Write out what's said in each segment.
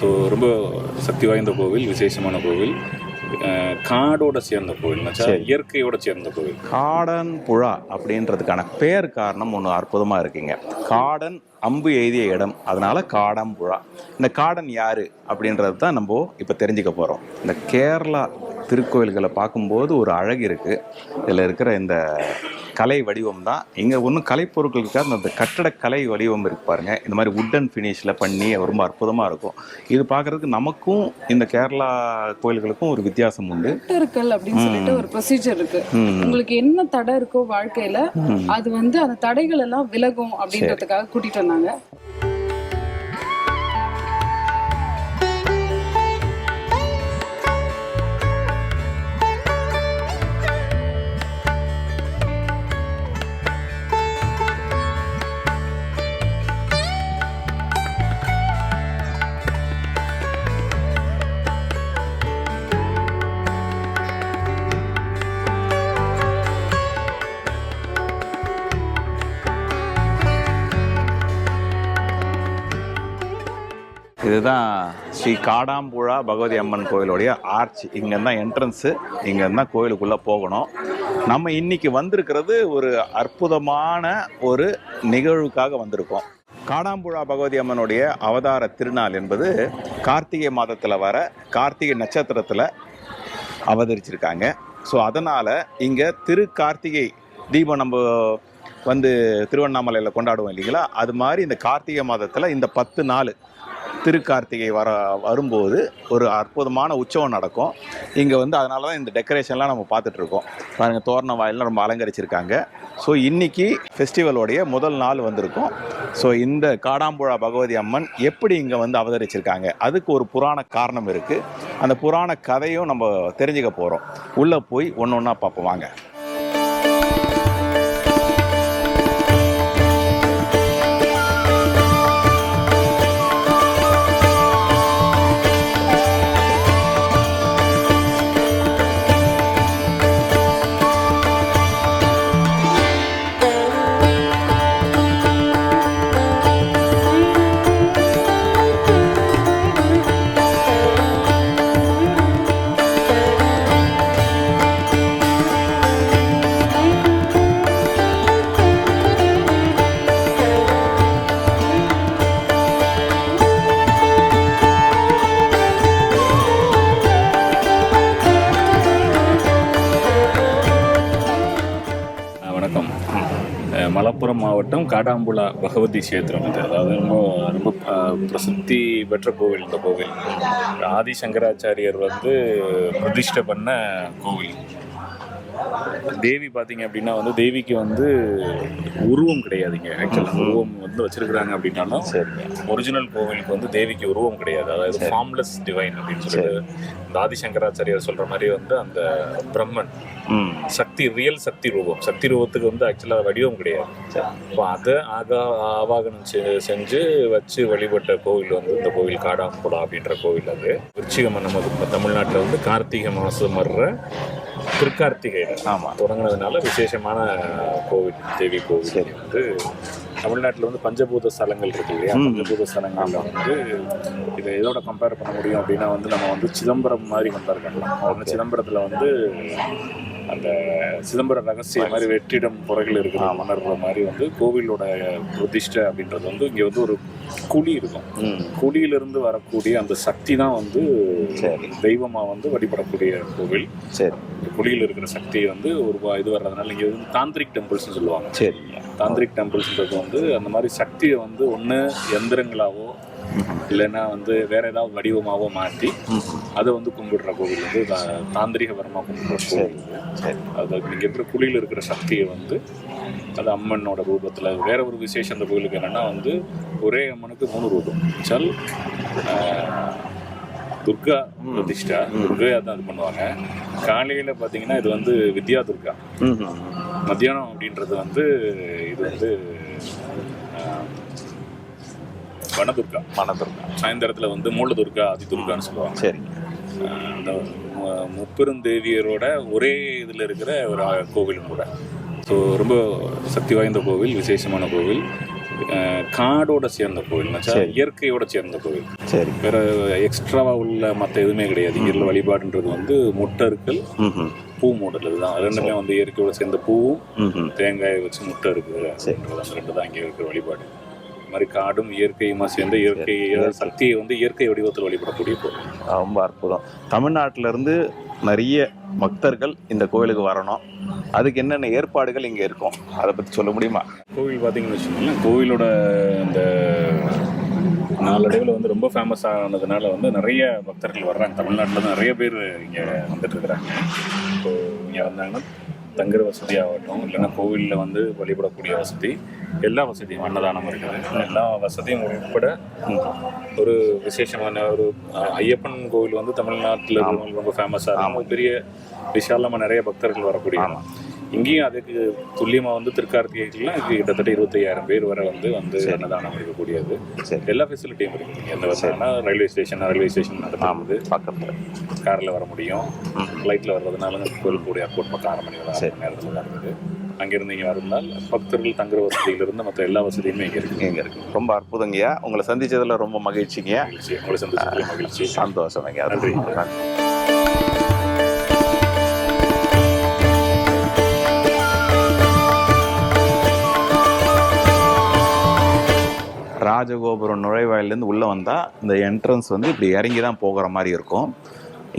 So ரொம்ப சக்தி வாய்ந்த கோவில், விசேஷமான கோவில், காடோட சேர்ந்த கோவில், இயற்கையோட சேர்ந்த கோவில். காடன் புழா அப்படின்றதுக்கான பேர் காரணம் ஒன்று அற்புதமாக இருக்குங்க. காடன் அம்பு எய்திய இடம், அதனால காடம்புழா. இந்த காடன் யாரு அப்படின்றது தான் நம்ம இப்போ தெரிஞ்சுக்க போகிறோம். இந்த கேரளா திருக்கோயில்களை பார்க்கும்போது ஒரு அழகு இருக்குது. இதில் இருக்கிற இந்த கலை வடிவம் தான் இங்கே ஒன்றும் கலைப்பொருட்களுக்காக அந்த கட்டடக்கலை வடிவம் இருக்கு பாருங்க. இந்த மாதிரி வுட்டன் ஃபினிஷில் பண்ணி ரொம்ப அற்புதமாக இருக்கும். இது பார்க்குறதுக்கு நமக்கும் இந்த கேரளா கோயில்களுக்கும் ஒரு வித்தியாசம் உண்டு. கட்டடக்கல் அப்படின்னு சொல்லிட்டு ஒரு ப்ரொசீஜர் இருக்கு. உங்களுக்கு என்ன தடை இருக்கோ வாழ்க்கையில அது அந்த தடைகள் எல்லாம் விலகும் அப்படின்றதுக்காக கூட்டிட்டு வந்தாங்க. இதுதான் ஸ்ரீ காடாம்புழா பகவதி அம்மன் கோயிலுடைய ஆர்ச். இங்கே தான் என்ட்ரன்ஸு, இங்கே தான் கோயிலுக்குள்ளே போகணும். நம்ம இன்னைக்கு வந்திருக்கிறது ஒரு அற்புதமான ஒரு நிகழ்வுக்காக வந்திருக்கோம். காடாம்புழா பகவதி அம்மனுடைய அவதார திருநாள் என்பது கார்த்திகை மாதத்தில் வர கார்த்திகை நட்சத்திரத்தில் அவதரிச்சிருக்காங்க. ஸோ அதனால் இங்கே கார்த்திகை தீபம் நம்ம திருவண்ணாமலையில் கொண்டாடுவோம் இல்லைங்களா, அது மாதிரி இந்த கார்த்திகை மாதத்தில் இந்த 10 நாள் திருக்கார்த்திகை வரும்போது ஒரு அற்புதமான உற்சவம் நடக்கும் இங்கே. அதனால தான் இந்த டெக்கரேஷன்லாம் நம்ம பார்த்துட்ருக்கோம் பாருங்கள். தோரண வாயிலாம் ரொம்ப அலங்கரிச்சிருக்காங்க. ஸோ இன்றைக்கி ஃபெஸ்டிவலோடைய முதல் நாள் வந்திருக்கும். ஸோ இந்த காடாம்புழா பகவதி அம்மன் எப்படி இங்கே அவதரிச்சிருக்காங்க, அதுக்கு ஒரு புராண காரணம் இருக்குது. அந்த புராண கதையும் நம்ம தெரிஞ்சுக்க போகிறோம். உள்ளே போய் ஒன்று ஒன்றா பார்ப்போம் வாங்க. மலப்புரம் மாவட்டம் காடாம்புழா பகவதி கஷேத்திரம். இது அதாவது ரொம்ப பிரசித்தி பெற்ற கோவில். இந்த கோவில் ஆதி சங்கராச்சாரியர் பிரதிஷ்டை பண்ண கோவில். தேவி பார்த்தீங்க அப்படின்னா தேவிக்கு உருவம் கிடையாதுங்க. ஆக்சுவலாக உருவம் வச்சிருக்கிறாங்க அப்படின்னாலும் ஒரிஜினல் கோவிலுக்கு தேவிக்கு உருவம் கிடையாது. அதாவது ஃபார்ம்லெஸ் டிவைன் அப்படின்னு சொல்லிட்டு இந்த ஆதி சங்கராச்சாரியர் சொல்ற மாதிரி அந்த பிரம்மன் சக்தி, ரியல் சக்தி ரூபம். சக்தி ரூபத்துக்கு ஆக்சுவலாக வடிவம் கிடையாது. இப்போ அதை ஆவாகனம் செஞ்சு வச்சு வழிபட்ட கோவில் இந்த கோவில் காடாம்புழா அப்படின்ற கோவில். அது விருச்சிகம் நம்ம தமிழ்நாட்டில் கார்த்திகை மாதம் வர்ற திருக்கார்த்திகையில் தொடங்கினதுனால விசேஷமான கோவில், தேவி கோவில். தமிழ்நாட்டில் பஞ்சபூத ஸ்தலங்கள் இருக்கு இல்லையா, பஞ்சபூத ஸ்தலங்களில் இதை எதோட கம்பேர் பண்ண முடியும் அப்படின்னா நம்ம சிதம்பரம் மாதிரி கொண்டாடுறோம். சிதம்பரத்தில் அந்த சிதம்பர ரகசியம் மாதிரி வெற்றிடம் புறகள் இருக்கிற மன்னர்ற மாதிரி கோவிலோட பிரதிஷ்டை அப்படின்றது இங்கே ஒரு குழி இருக்கும். குழியிலிருந்து வரக்கூடிய அந்த சக்தி தான் தெய்வமாக வழிபடக்கூடிய கோவில். சரி, குழியில் இருக்கிற சக்தி ஒரு இது வர்றதுனால இங்கே தாந்திரிக் டெம்பிள்ஸ்னு சொல்லுவாங்க. சரி, தாந்திரிக் டெம்பிள்ஸ்ன்றது அந்த மாதிரி சக்தியை ஒன்று எந்திரங்களாவோ இல்லைன்னா வேற ஏதாவது வடிவமாகவோ மாற்றி அதை கும்பிடுற கோவில் தாந்திரிகபரமாக கும்பிடுற கோவில். அது இங்கே இருக்கிற குழியில் இருக்கிற சக்தியை அது அம்மனோட ரூபத்தில். வேற ஒரு விசேஷம் அந்த கோவிலுக்கு என்னன்னா ஒரே அம்மனுக்கு 3 ரூபம். சல் துர்கா பிரதிஷ்டா, துர்கையா தான் இது பண்ணுவாங்க. காலையில் பார்த்தீங்கன்னா இது வித்யா துர்கா. மத்தியானம் அப்படின்றது இது வனதுர்கா. சாயந்தரத்தில் மூலதுர்கா, ஆதிதுர்கான்னு சொல்லுவாங்க. சரி, அந்த முப்பெருந்தேவியரோட ஒரே இதில் இருக்கிற ஒரு கோவிலும் கூட. ஸோ ரொம்ப சக்தி வாய்ந்த கோவில், விசேஷமான கோவில். காடோட சேர்ந்த கோவில், இயற்கையோட சேர்ந்த கோவில். சரி. வேற எக்ஸ்ட்ராவா உள்ள மற்ற எதுவுமே கிடையாது. இங்க உள்ள வழிபாடுன்றது வந்து முட்டருக்கள், பூ மூடல், இதுதான். ரெண்டுமே வந்து இயற்கையோட சேர்ந்த பூவும் தேங்காயை வச்சு முட்டை இருக்குது. அந்த ரெண்டு தான் இங்கே இருக்கிற வழிபாடு. இந்த மாதிரி காடும் இயற்கையுமா சேர்ந்த இயற்கை சக்தியை வந்து இயற்கை வடிவத்தில் வழிபடக்கூடிய கோவில். ரொம்ப அற்புதம். தமிழ்நாட்டிலேருந்து நிறைய பக்தர்கள் இந்த கோவிலுக்கு வரணும். அதுக்கு என்னென்ன ஏற்பாடுகள் இங்கே இருக்கும், அதை பற்றி சொல்ல முடியுமா? கோவில் பார்த்தீங்கன்னு வச்சுக்கோங்களேன், கோவிலோட இந்த நாளடைவில் வந்து ரொம்ப ஃபேமஸ் ஆனதுனால வந்து நிறைய பக்தர்கள் வர்றாங்க. தமிழ்நாட்டில் தான் நிறைய பேர் இங்கே வந்துட்டு இருக்கிறாங்க. இப்போ இங்கே வந்தாங்கன்னா தங்குற வசதி ஆகட்டும், இல்லைன்னா கோவிலில் வந்து வழிபடக்கூடிய வசதி, எல்லா வசதியும், அன்னதானம் இருக்குது, எல்லா வசதியும் உட்பட ஒரு விசேஷமான ஒரு ஐயப்பன் கோவில் வந்து தமிழ்நாட்டில் ரொம்ப ஃபேமஸாக இருக்கும். பெரிய விஷாலமாக நிறைய பக்தர்கள் வரக்கூடிய. இங்கேயும் அதுக்கு துல்லியமாக வந்து திருக்கார்த்திகைலாம் கிட்டத்தட்ட 25,000 பேர் வரை வந்து அன்னதானம் இருக்கக்கூடியது. எல்லா ஃபெசிலிட்டியும் இருக்குது. எந்த வசதினா ரயில்வே ஸ்டேஷன் நடத்தாமல் பக்கத்தில் காரில் வர முடியும். ஃப்ளைட்டில் வர்றதுனால கோயில்கூட ஏர்போர்ட் பக்கம் 1/2 மணி நேரத்தில் தான் இருக்குது. அங்கேருந்து இங்கே வரந்தால் பக்தர்கள் தங்குற வசதியிலிருந்து மற்ற எல்லா வசதியுமே இங்கே இருக்குது. ரொம்ப அற்புதங்கய்யா. உங்களை சந்திச்சதில் ரொம்ப மகிழ்ச்சிங்கய்யா. உங்களை சந்திச்சதில் மகிழ்ச்சி, சந்தோஷம் ஐயா. நன்றி. ராஜகோபுரம் நுழைவாயிலேருந்து உள்ளே வந்தால் இந்த என்ட்ரன்ஸ் வந்து இப்படி இறங்கி தான் போகிற மாதிரி இருக்கும்.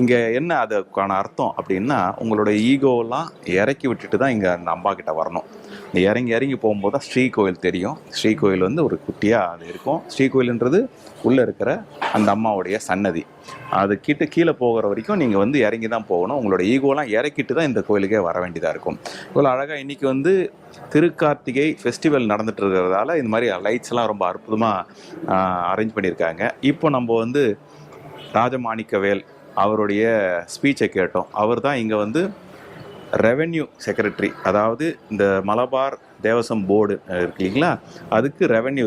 இங்கே என்ன அதுக்கான அர்த்தம் அப்படின்னா, உங்களோட ஈகோவெல்லாம் இறக்கி விட்டுட்டு தான் இங்கே அந்த அம்பா கிட்ட வரணும். இங்கே இறங்கி போகும்போது தான் ஸ்ரீகோயில் தெரியும். ஸ்ரீகோயில் வந்து ஒரு குட்டியாக அது இருக்கும். ஸ்ரீகோயிலுன்றது உள்ளே இருக்கிற அந்த அம்மாவுடைய சன்னதி. அது கீழே போகிற வரைக்கும் நீங்கள் வந்து இறங்கி தான் போகணும். உங்களோட ஈகோலாம் இறக்கிட்டு தான் இந்த கோயிலுக்கே வர வேண்டியதாக இருக்கும். இவ்வளோ அழகாக இன்றைக்கி வந்து திருக்கார்த்திகை ஃபெஸ்டிவல் நடந்துட்டு இருக்கிறதால இந்த மாதிரி லைட்ஸ்லாம் ரொம்ப அற்புதமாக அரேஞ்ச் பண்ணியிருக்காங்க. இப்போ நம்ம வந்து ராஜமாணிக்கவேல் அவருடைய ஸ்பீச்சை கேட்டோம். அவர் தான் இங்கே வந்து ரெவென்யூ செக்ரட்டரி, அதாவது இந்த மலபார் தேவசம் போர்டு இருக்கு இல்லைங்களா, அதுக்கு ரெவென்யூ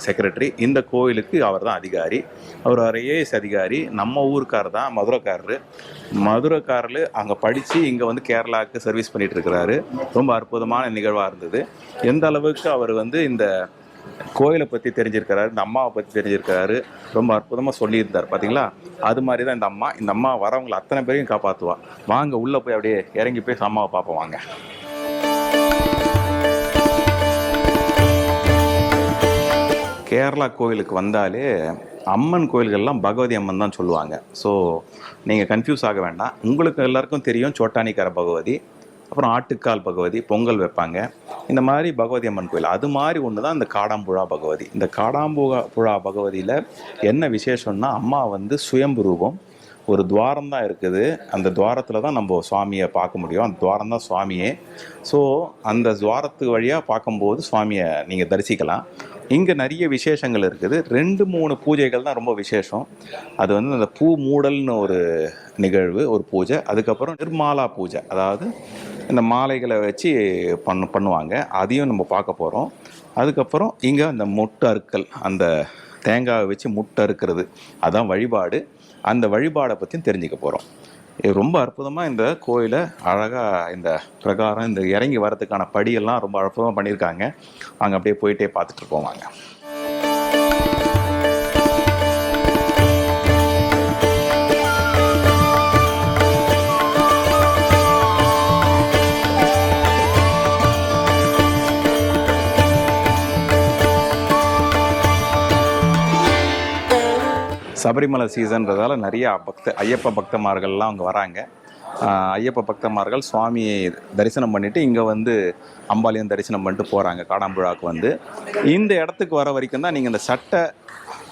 செக்ரட்டரி. இந்த கோயிலுக்கு அவர் தான் அதிகாரி. அவர் ஐஏஎஸ் அதிகாரி. நம்ம ஊருக்கார் தான், மதுரைக்காரர். அங்கே படித்து இங்கே வந்து கேரளாவுக்கு சர்வீஸ் பண்ணிகிட்டு இருக்கிறாரு. ரொம்ப அற்புதமான நிகழ்வாக இருந்தது. எந்த அளவுக்கு அவர் வந்து இந்த கோயிலை பற்றி தெரிஞ்சிருக்கிறாரு, இந்த அம்மாவை பற்றி தெரிஞ்சிருக்கிறாரு, ரொம்ப அற்புதமாக சொல்லியிருந்தார். பார்த்தீங்களா, அது மாதிரி தான் இந்த அம்மா வரவங்களை அத்தனை பேரையும் காப்பாற்றுவா. வாங்க உள்ளே போய் அப்படியே இறங்கி போய் அம்மாவை பார்ப்போம் வாங்க. கேரளா கோயிலுக்கு வந்தாலே அம்மன் கோயில்கள்லாம் பகவதி அம்மன் தான் சொல்லுவாங்க. ஸோ நீங்கள் கன்ஃபியூஸ் ஆக வேண்டாம். உங்களுக்கு எல்லாருக்கும் தெரியும் சோட்டானிக்கர பகவதி, அப்புறம் ஆட்டுக்கால் பகவதி, பொங்கல் வைப்பாங்க. இந்த மாதிரி பகவதி அம்மன் கோயில் அது மாதிரி ஒன்று தான் இந்த காடாம்புழா பகவதி. இந்த காடாம்புழா பகவதியில் என்ன விசேஷம்னா, அம்மா வந்து சுயம்பு ரூபம். ஒரு துவாரம் தான் இருக்குது. அந்த துவாரத்தில் தான் நம்ம சுவாமியை பார்க்க முடியும். அந்த துவாரம் தான் சுவாமியே. ஸோ அந்த துவாரத்து வழியாக பார்க்கும்போது சுவாமியை நீங்கள் தரிசிக்கலாம். இங்கே நிறைய விசேஷங்கள் இருக்குது. 2-3 பூஜைகள் தான் ரொம்ப விசேஷம். அது வந்து அந்த பூ மூடல்னு ஒரு நிகழ்வு, ஒரு பூஜை. அதுக்கப்புறம் நிர்மாலா பூஜை, அதாவது இந்த மாலைகளை வச்சு பண்ணுவாங்க. அதையும் நம்ம பார்க்க போகிறோம். அதுக்கப்புறம் இங்கே அந்த முட்டை அறுக்கல், அந்த தேங்காயை வச்சு முட்டை அறுக்கிறது, அதான் வழிபாடு. அந்த வழிபாடை பற்றியும் தெரிஞ்சுக்க போகிறோம். இது ரொம்ப அற்புதமாக இந்த கோயிலை அழகாக இந்த பிரகாரம், இந்த இறங்கி வரதுக்கான படியெல்லாம் ரொம்ப அற்புதமாக பண்ணியிருக்காங்க. அங்கே அப்படியே போயிட்டே பார்த்துட்டு இருக்கோம் வாங்க. சபரிமலை சீசன்றதால நிறைய ஐயப்ப பக்தமார்கள்லாம் அங்கே வராங்க. ஐயப்ப பக்தமார்கள் சுவாமியை தரிசனம் பண்ணிவிட்டு இங்கே வந்து அம்பாலையும் தரிசனம் பண்ணிட்டு போகிறாங்க. காடாம்புழாவுக்கு வந்து இந்த இடத்துக்கு வர வரைக்கும் தான் நீங்கள் இந்த சட்டை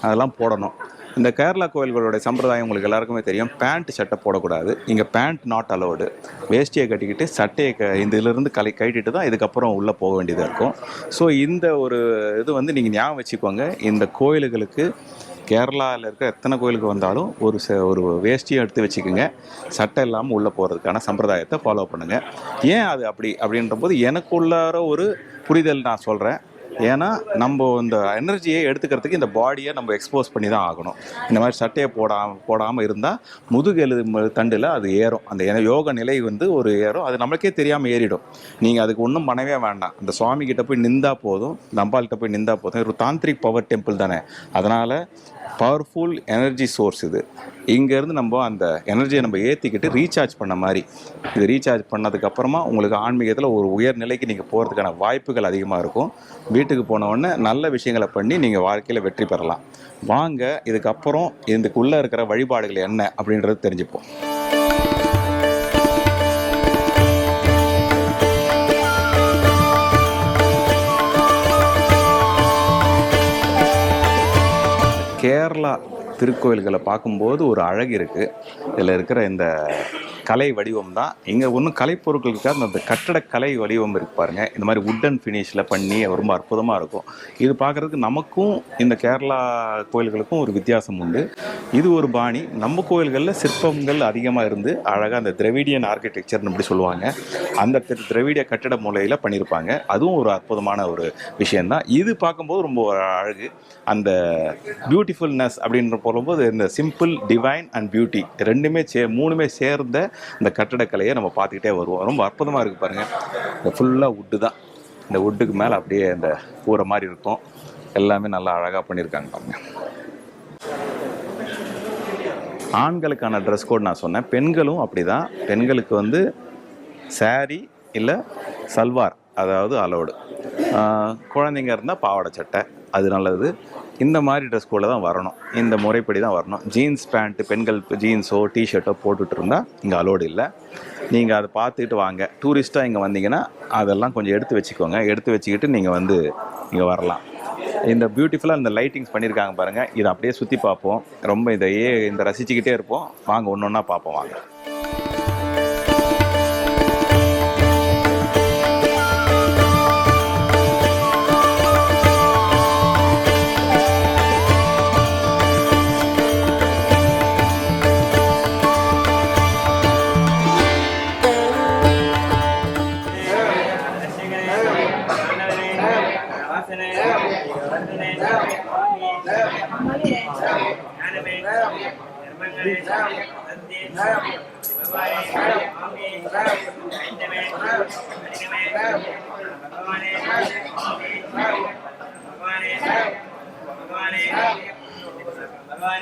அதெல்லாம் போடணும். இந்த கேரளா கோயில்களுடைய சம்பிரதாயம் உங்களுக்கு எல்லாருக்குமே தெரியும். பேண்ட் சட்டை போடக்கூடாது. இங்கே பேண்ட் நாட் அலோடு. வேஷ்டியை கட்டிக்கிட்டு சட்டையை இதிலிருந்து கட்டிட்டு தான் இதுக்கப்புறம் உள்ளே போக வேண்டியதாக இருக்கும். ஸோ இந்த ஒரு இது வந்து நீங்கள் ஞாபகம் வச்சுக்கோங்க. இந்த கோயில்களுக்கு கேரளாவில் இருக்க எத்தனை கோயிலுக்கு வந்தாலும் ஒரு வேஷ்டியை எடுத்து வச்சுக்கோங்க. சட்டை இல்லாமல் உள்ளே போகிறதுக்கான சம்பிரதாயத்தை ஃபாலோ பண்ணுங்கள். ஏன் அது அப்படின்ற போது எனக்கு உள்ளார ஒரு புரிதல் நான் சொல்கிறேன். ஏன்னா நம்ம இந்த எனர்ஜியை எடுத்துக்கிறதுக்கு இந்த பாடியை நம்ம எக்ஸ்போஸ் பண்ணி தான் ஆகணும். இந்த மாதிரி சட்டையை போடாமல் இருந்தால் முதுகெலும்பு தண்டில் அது ஏறும். அந்த யோக நிலை வந்து ஒரு ஏறும், அது நம்மளுக்கே தெரியாமல் ஏறிடும். நீங்கள் அதுக்கு ஒன்றும் பண்ணவே வேண்டாம். இந்த சுவாமி கிட்ட போய் நின்றா போதும், இந்த அம்பாள்கிட்ட போய் நின்றா போதும். ஒரு தாந்திரிக் பவர் டெம்பிள் தானே, அதனால் பவர்ஃபுல் எனர்ஜி சோர்ஸ் இது. இங்கேருந்து நம்ம அந்த எனர்ஜியை நம்ம ஏற்றிக்கிட்டு ரீசார்ஜ் பண்ண மாதிரி. இது ரீசார்ஜ் பண்ணதுக்கப்புறமா உங்களுக்கு ஆன்மீகத்தில் ஒரு உயர்நிலைக்கு நீங்கள் போகிறதுக்கான வாய்ப்புகள் அதிகமாக இருக்கும். வீட்டுக்கு போனவுடனே நல்ல விஷயங்களை பண்ணி நீங்கள் வாழ்க்கையில் வெற்றி பெறலாம். வாங்க, இதுக்கப்புறம் இதுக்குள்ளே இருக்கிற வழிபாடுகள் என்ன அப்படின்றது தெரிஞ்சுப்போம். கேரளா திருக்கோயில்களை பார்க்கும்போது ஒரு அழகு இருக்குது. இதில் இருக்கிற இந்த கலை வடிவம் தான் இங்கே ஒன்றும் கலைப்பொருட்கள் இருக்காது. அந்த கட்டடக்கலை வடிவம் இருக்கு பாருங்கள், இந்த மாதிரி வுட்டன் ஃபினிஷில் பண்ணி ரொம்ப அற்புதமாக இருக்கும். இது பார்க்குறதுக்கு நமக்கும் இந்த கேரளா கோயில்களுக்கும் ஒரு வித்தியாசம் உண்டு. இது ஒரு பாணி. நம்ம கோயில்களில் சிற்பங்கள் அதிகமாக இருந்து அழகாக அந்த திராவிடியன் ஆர்கிடெக்சர்னு இப்படி சொல்லுவாங்க, அந்த திராவிடிய கட்டட மூலையில் பண்ணியிருப்பாங்க. அதுவும் ஒரு அற்புதமான ஒரு விஷயந்தான். இது பார்க்கும்போது ரொம்ப அழகு. அந்த பியூட்டிஃபுல்னஸ் அப்படின்ற போகும்போது இந்த சிம்பிள், டிவைன் அண்ட் பியூட்டி ரெண்டுமே மூணுமே சேர்ந்த இந்த கட்டடக்கலையை நம்ம பார்த்துக்கிட்டே வருவோம். ரொம்ப அற்புதமாக இருக்குது பாருங்கள். இந்த ஃபுல்லாக வுட்டு தான். இந்த வுட்டுக்கு மேலே அப்படியே இந்த கூரை மாதிரி இருக்கும். எல்லாமே நல்லா அழகாக பண்ணியிருக்காங்க பாருங்கள். ஆண்களுக்கான ட்ரெஸ் கோட் நான் சொன்னேன், பெண்களும் அப்படி தான். பெண்களுக்கு வந்து சாரி இல்லை சல்வார், அதாவது அலோடு. குழந்தைங்க இருந்தால் பாவாடை சட்டை, அது நல்லது. இந்த மாதிரி ட்ரெஸ் கோடில் தான் வரணும், இந்த முறைப்படி தான் வரணும். ஜீன்ஸ் பேண்ட்டு, பெண்கள் ஜீன்ஸோ டிஷர்ட்டோ போட்டுட்டு இருந்தால் இங்கே அலோடு இல்லை. நீங்கள் அதை பார்த்துக்கிட்டு வாங்க. டூரிஸ்ட்டாக இங்கே வந்தீங்கன்னா அதெல்லாம் கொஞ்சம் எடுத்து வச்சுக்கோங்க. எடுத்து வச்சுக்கிட்டு நீங்கள் வந்து இங்கே வரலாம். இந்த பியூட்டிஃபுல்லாக இந்த லைட்டிங்ஸ் பண்ணியிருக்காங்க பாருங்கள். இதை அப்படியே சுற்றி பார்ப்போம். ரொம்ப இதையே ரசிச்சுக்கிட்டே இருப்போம். வாங்க, ஒன்று ஒன்றா பார்ப்போம் வாங்க.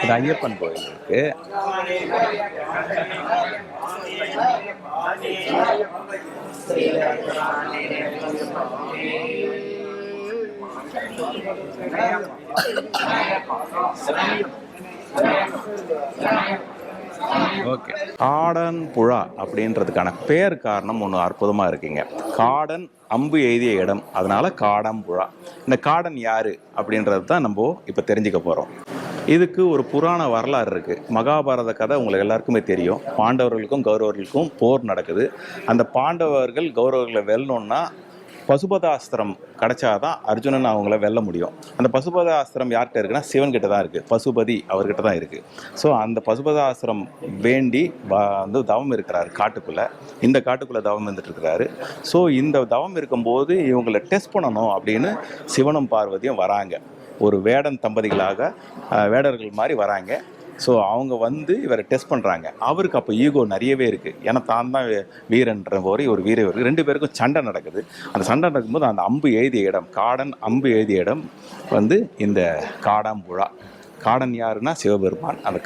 இது ஐயப்பன் கோயில் இருக்கு. ஓகே, காடன் புழா அப்படின்றதுக்கான பேர் காரணம் ஒன்று அற்புதமாக இருக்குங்க. காடன் அம்பு எய்திய இடம், அதனால காடம்புழா. இந்த காடன் யாரு அப்படின்றது தான் நம்ம இப்போ தெரிஞ்சுக்க போகிறோம். இதுக்கு ஒரு புராண வரலாறு இருக்குது. மகாபாரத கதை உங்களுக்கு எல்லாருக்குமே தெரியும். பாண்டவர்களுக்கும் கௌரவர்களுக்கும் போர் நடக்குது. அந்த பாண்டவர்கள் கௌரவர்களை வெல்லணுன்னா பசுபதாஸ்திரம் கிடைச்சாதான் அர்ஜுனன் அவங்கள வெல்ல முடியும். அந்த பசுபதாஸ்திரம் யார்கிட்ட இருக்குன்னா சிவன்கிட்ட தான் இருக்குது. பசுபதி அவர்கிட்ட தான் இருக்குது. ஸோ அந்த பசுபதாஸ்திரம் வேண்டி வந்து தவம் இருக்கிறாரு காட்டுக்குள்ளே. இந்த காட்டுக்குள்ளே தவம் இருந்துட்டு இருக்கிறாரு. ஸோ இந்த தவம் இருக்கும்போது இவங்களை டெஸ்ட் பண்ணணும் அப்படின்னு சிவனும் பார்வதியும் வராங்க. ஒரு வேடன் தம்பதிகளாக வேடர்கள் மாதிரி வராங்க. ஸோ அவங்க வந்து இவரை டெஸ்ட் பண்ணுறாங்க. அவருக்கு அப்போ ஈகோ நிறையவே இருக்குது. ஏன்னா தான் தான் வீரன்ற ஒரு வீர இருக்குது. ரெண்டு பேருக்கும் சண்டை நடக்குது. அந்த சண்டை நடக்கும்போது அந்த அம்பு எழுதிய இடம், காடன் அம்பு எழுதிய இடம் வந்து இந்த காடாம்புழா. காடன் யாருன்னா சிவபெருமான். அந்த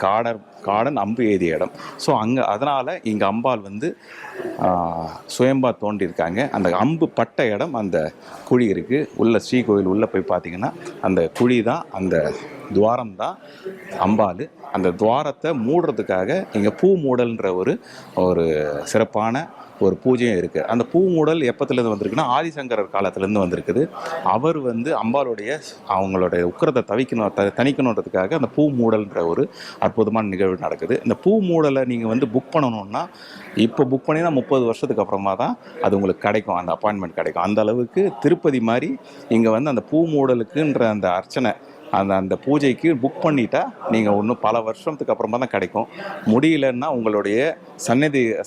காடன் அம்பு எழுதிய இடம். ஸோ அங்கே அதனால் இங்கே அம்பாள் வந்து சுயம்பா தோண்டியிருக்காங்க. அந்த அம்பு பட்ட இடம் அந்த குழி இருக்குது. உள்ள ஸ்ரீகோயில் உள்ளே போய் பார்த்தீங்கன்னா அந்த குழி தான், அந்த துவாரம் தான் அம்பாள். அந்த துவாரத்தை மூடுறதுக்காக இங்கே பூ மூடல்ன்ற ஒரு சிறப்பான ஒரு பூஜையும் இருக்குது. அந்த பூ மூடல் எப்பத்துலேருந்து வந்திருக்குன்னா ஆதிசங்கரர் காலத்துலேருந்து வந்திருக்குது. அவர் வந்து அம்பாளுடைய அவங்களுடைய உக்கிரத்தை தணிக்கணுன்றதுக்காக அந்த பூ மூடல்ன்ற ஒரு அற்புதமான நிகழ்வு நடக்குது. இந்த பூ மூடலை நீங்கள் வந்து புக் பண்ணணுன்னா இப்போ புக் பண்ணினா 30 வருஷத்துக்கு அப்புறமா தான் அது உங்களுக்கு கிடைக்கும், அந்த அப்பாயின்மெண்ட் கிடைக்கும். அந்த அளவுக்கு திருப்பதி மாதிரி இங்கே வந்து அந்த பூ மூடலுக்குன்ற அந்த அர்ச்சனை அந்த பூஜைக்கு புக் பண்ணிட்டா நீங்கள் இன்னும் பல வருஷத்துக்கு அப்புறமா தான் கிடைக்கும். முடியலன்னா உங்களுடைய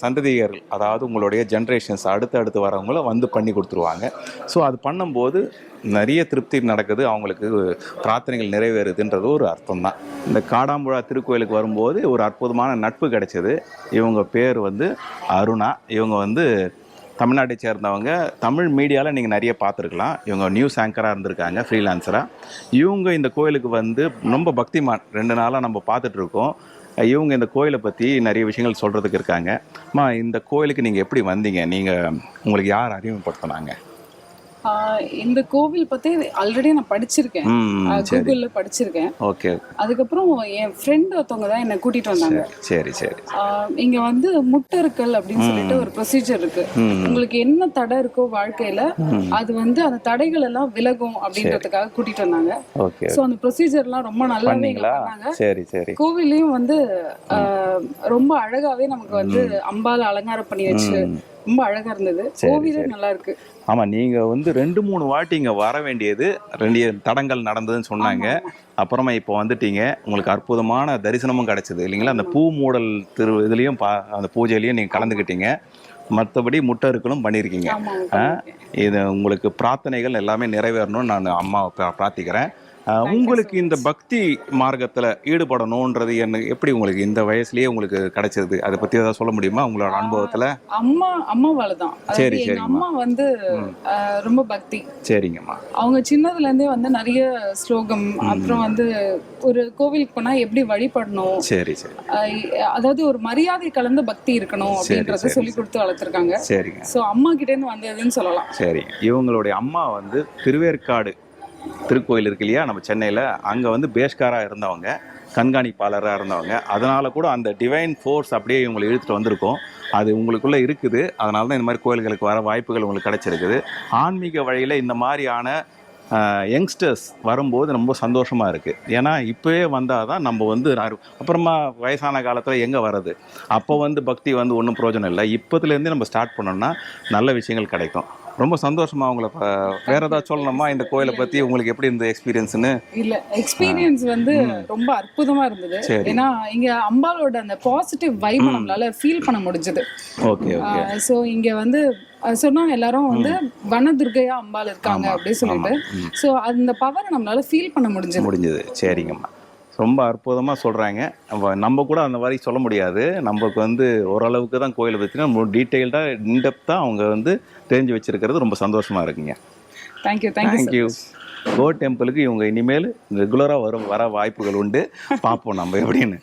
சந்ததியர்கள், அதாவது உங்களுடைய ஜென்ரேஷன்ஸ் அடுத்து வரவங்கள வந்து பண்ணி கொடுத்துருவாங்க. ஸோ அது பண்ணும்போது நிறைய திருப்தி நடக்குது, அவங்களுக்கு பிரார்த்தனைகள் நிறைவேறுதுன்றது ஒரு அர்த்தம் தான். இந்த காடாம்புழா திருக்கோயிலுக்கு வரும்போது ஒரு அற்புதமான நட்பு கிடைச்சது. இவங்க பேர் வந்து அருணா. இவங்க வந்து தமிழ்நாட்டை சேர்ந்தவங்க. தமிழ் மீடியாவில் நீங்கள் நிறைய பார்த்துருக்கலாம். இவங்க நியூஸ் ஆங்கராக இருந்திருக்காங்க, ஃப்ரீலான்சராக. இவங்க இந்த கோயிலுக்கு வந்து ரொம்ப பக்திமான். 2 நாளாக நம்ம பார்த்துட்ருக்கோம். இவங்க இந்த கோயிலை பற்றி நிறைய விஷயங்கள் சொல்கிறதுக்கு இருக்காங்க. அம்மா, இந்த கோயிலுக்கு நீங்கள் எப்படி வந்தீங்க? உங்களுக்கு யார் அறிமுகப்படுத்தினாங்க? இந்த கோவில் பத்தி ஆல்ரெடி நான் படிச்சிருக்கேன், கூகுள்ல படிச்சிருக்கேன். ஓகே. அதுக்கப்புறம் என் ஃப்ரெண்ட் ஒருத்தவங்க தான் என்னை கூட்டிட்டு வந்தாங்க. சரி சரி. இங்க வந்து முட்டறுக்கல் அப்படின்னு சொல்லிட்டு ஒரு ப்ரொசீஜர் இருக்கு. உங்களுக்கு என்ன தடை இருக்கோ வாழ்க்கையில அது வந்து அந்த தடைகள் எல்லாம் விலகும் அப்படின்றதுக்காக கூட்டிட்டு வந்தாங்க. ஓகே. சோ அந்த ப்ரொசீஜர்லாம் ரொம்ப நல்லாவே பண்ணாங்க. சரி சரி. கோவிலையும் வந்து ரொம்ப அழகாவே நமக்கு வந்து அம்பால அலங்காரம் பண்ணி வச்சு ரொம்ப அழகா இருந்தது. கோவிலே நல்லா இருக்கு. ஆமாம், நீங்கள் வந்து 2-3 வாட்டி இங்கே வர வேண்டியது 2 தடங்கள் நடந்ததுன்னு சொன்னாங்க. அப்புறமா இப்போ வந்துட்டீங்க, உங்களுக்கு அற்புதமான தரிசனமும் கிடைச்சது இல்லைங்களா? அந்த பூ மூடல் இதுலேயும் அந்த பூஜையிலையும் நீங்கள் கலந்துக்கிட்டீங்க. மற்றபடி முட்டறுக்கலும் பண்ணியிருக்கீங்க. இது உங்களுக்கு பிரார்த்தனைகள் எல்லாமே நிறைவேறணும்னு நான் அம்மாவை பிரார்த்திக்கிறேன். உங்களுக்கு இந்த பக்தி மார்க்கத்தில் ஈடுபடணுன்றது எப்படி உங்களுக்கு இந்த வயசுலயே உங்களுக்கு கிடைச்சது? அதை பற்றி ஏதாவது சொல்ல முடியுமா உங்களோட அனுபவத்தில்? அம்மாவால தான். சரி சரி. அம்மா வந்து ரொம்ப பக்தி. சரிங்கம்மா. அவங்க சின்னதுல இருந்தே வந்து நிறைய ஸ்லோகம், அப்புறம் வந்து ஒரு கோவிலுக்கு போனா எப்படி வழிபடணும், சரி சரி, அதாவது ஒரு மரியாதை கலந்த பக்தி இருக்கணும் அப்படின்றத சொல்லி கொடுத்து வளர்த்துருக்காங்க. சரிங்க. ஸோ அம்மா கிட்ட இருந்து வந்ததுன்னு சொல்லலாம். சரி. இவங்களுடைய அம்மா வந்து திருவேற்காடு திருக்கோயில் இருக்கு இல்லையா நம்ம சென்னையில், அங்கே வந்து பேஷ்காராக இருந்தவங்க, கண்காணிப்பாளராக இருந்தவங்க. அதனால கூட அந்த டிவைன் ஃபோர்ஸ் அப்படியே இவங்களை இழுத்துட்டு வந்திருக்கோம். அது உங்களுக்குள்ளே இருக்குது. அதனால தான் இந்த மாதிரி கோயில்களுக்கு வர வாய்ப்புகள் உங்களுக்கு கிடைச்சிருக்குது. ஆன்மீக வழியில் இந்த மாதிரியான யங்ஸ்டர்ஸ் வரும்போது ரொம்ப சந்தோஷமாக இருக்குது. ஏன்னா இப்போவே வந்தால் தான் நம்ம வந்து அப்புறமா வயசான காலத்தில் எங்கே வர்றது? அப்போ வந்து பக்தி வந்து ஒன்றும் பிரயோஜனம் இல்லை. இப்போதுலேருந்தே நம்ம ஸ்டார்ட் பண்ணோம்னா நல்ல விஷயங்கள் கிடைக்கும். ரொம்ப சந்தோஷமா. உங்களை வேற ஏதாவது சொல்லணுமா இந்த கோயிலை பற்றி? உங்களுக்கு எப்படி இந்த எக்ஸ்பீரியன்ஸ்னு? இல்லை, எக்ஸ்பீரியன்ஸ் வந்து ரொம்ப அற்புதமாக இருந்தது. ஏன்னா இங்கே அம்பாலோட அந்த பாசிட்டிவ் வைப் நம்மளால ஃபீல் பண்ண முடிஞ்சது. Okay okay. ஸோ இங்கே வந்து சொன்னாங்க எல்லாரும் வந்து வனதுர்கையா அம்பாள் இருக்காங்க அப்படின்னு சொல்லிட்டு. ஸோ அந்த பவரை நம்மளால ஃபீல் பண்ண முடிஞ்சது. சரிங்கம்மா, ரொம்ப அற்புதமாக சொல்கிறாங்க. நம்ம கூட அந்த மாதிரி சொல்ல முடியாது. நமக்கு வந்து ஓரளவுக்கு தான் கோயிலை பற்றினா ரொம்ப டீட்டெயில்டாக இன்டெப்த்தாக அவங்க வந்து தெரிஞ்சு வச்சுருக்கிறது ரொம்ப சந்தோஷமாக இருக்குங்க. தேங்க்யூ. கோ டெம்பிளுக்கு இவங்க இனிமேல் ரெகுலராக வர வாய்ப்புகள் உண்டு. பார்ப்போம் நம்ம எப்படின்னு.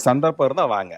சந்தர்ப்பம் இருந்தால் வாங்க.